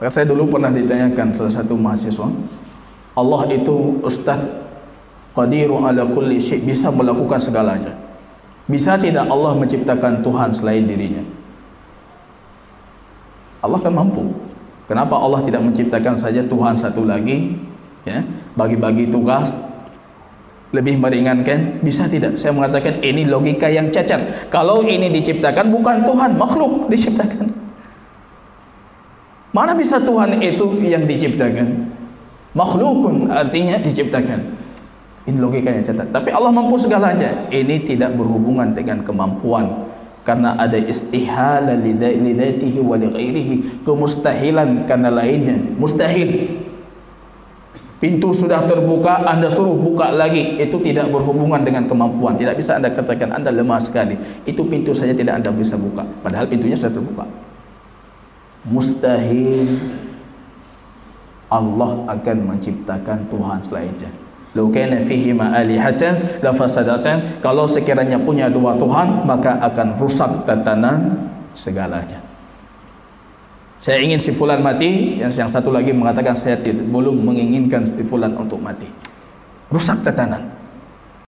Saya dulu pernah ditanyakan salah satu mahasiswa, Allah itu Ustaz Qadiru ala kulli syai', bisa melakukan segalanya. Bisa tidak Allah menciptakan Tuhan selain dirinya? Allah kan mampu. Kenapa Allah tidak menciptakan saja Tuhan satu lagi, ya, bagi-bagi tugas, lebih meringankan? Bisa tidak? Saya mengatakan ini logika yang cacat. Kalau ini diciptakan bukan Tuhan, makhluk diciptakan. Mana bisa Tuhan itu yang diciptakan? Makhlukun artinya diciptakan. Ini logika yang cacat. Tapi Allah mampu segalanya. Ini tidak berhubungan dengan kemampuan, karena ada istihala lidatihi wa lighairihi, kemustahilan karena lainnya mustahil. Pintu sudah terbuka, Anda suruh buka lagi, itu tidak berhubungan dengan kemampuan. Tidak bisa Anda katakan Anda lemah sekali, itu pintu saja tidak Anda bisa buka, padahal pintunya sudah terbuka. Mustahil Allah akan menciptakan Tuhan selainnya. Law kana fihi ma alihatan la fasadatan, kalau sekiranya punya dua Tuhan maka akan rusak tatanan segalanya. Saya ingin si fulan mati, yang satu lagi mengatakan saya belum menginginkan si fulan untuk mati. Rusak tatanan.